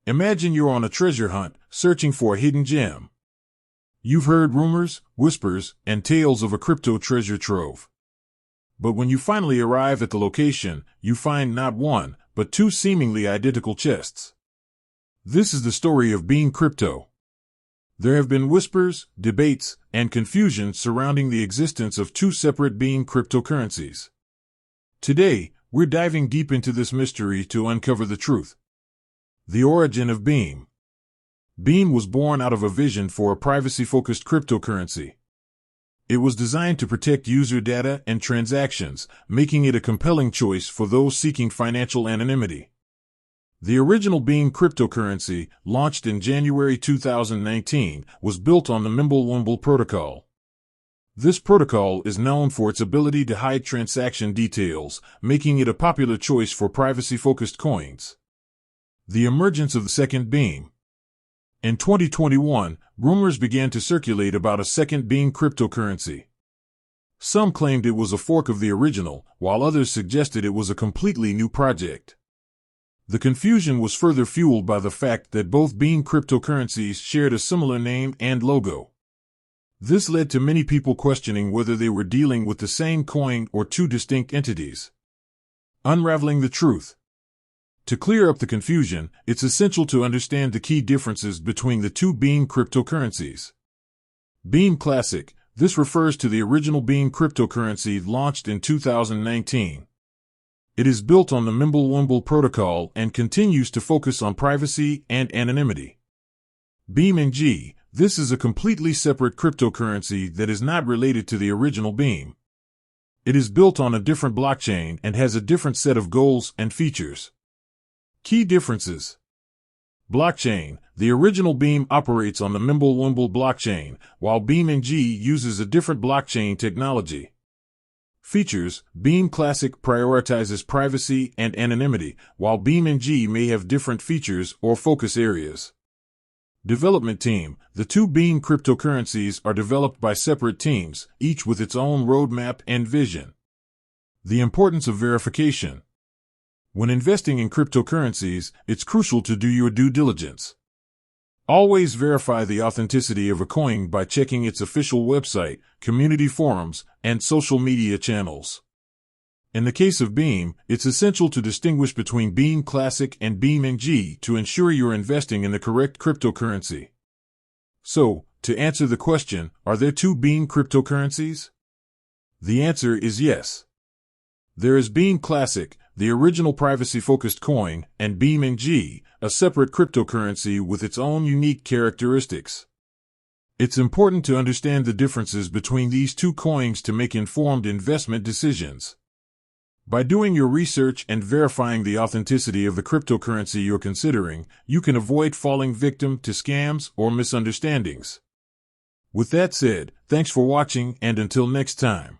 Imagine you're on a treasure hunt, searching for a hidden gem. You've heard rumors, whispers, and tales of a crypto treasure trove. But when you finally arrive at the location, you find not one, but two seemingly identical chests. This is the story of Beam Crypto. There have been whispers, debates, and confusion surrounding the existence of two separate Beam cryptocurrencies. Today, we're diving deep into this mystery to uncover the truth. The origin of Beam. Beam was born out of a vision for a privacy-focused cryptocurrency. It was designed to protect user data and transactions, making it a compelling choice for those seeking financial anonymity. The original Beam cryptocurrency, launched in January 2019, was built on the Mimblewimble protocol. This protocol is known for its ability to hide transaction details, making it a popular choice for privacy-focused coins. The emergence of the second Beam. In 2021, rumors began to circulate about a second Beam cryptocurrency. Some claimed it was a fork of the original, while others suggested it was a completely new project. The confusion was further fueled by the fact that both Beam cryptocurrencies shared a similar name and logo. This led to many people questioning whether they were dealing with the same coin or two distinct entities. Unraveling the truth. To clear up the confusion, it's essential to understand the key differences between the two Beam cryptocurrencies. Beam Classic. This refers to the original Beam cryptocurrency launched in 2019. It is built on the Mimblewimble protocol and continues to focus on privacy and anonymity. Beam NG. This is a completely separate cryptocurrency that is not related to the original Beam. It is built on a different blockchain and has a different set of goals and features. Key differences. Blockchain. The original Beam operates on the Mimblewimble blockchain, while Beam NG uses a different blockchain technology. Features. Beam Classic prioritizes privacy and anonymity, while Beam NG may have different features or focus areas. Development team. The two Beam cryptocurrencies are developed by separate teams, each with its own roadmap and vision. The importance of verification. When investing in cryptocurrencies, it's crucial to do your due diligence. Always verify the authenticity of a coin by checking its official website, community forums, and social media channels. In the case of Beam, it's essential to distinguish between Beam Classic and Beam NG to ensure you're investing in the correct cryptocurrency. So, to answer the question, are there two Beam cryptocurrencies? The answer is yes. There is Beam Classic, the original privacy-focused coin, and Beam NG, a separate cryptocurrency with its own unique characteristics. It's important to understand the differences between these two coins to make informed investment decisions. By doing your research and verifying the authenticity of the cryptocurrency you're considering, you can avoid falling victim to scams or misunderstandings. With that said, thanks for watching, and until next time.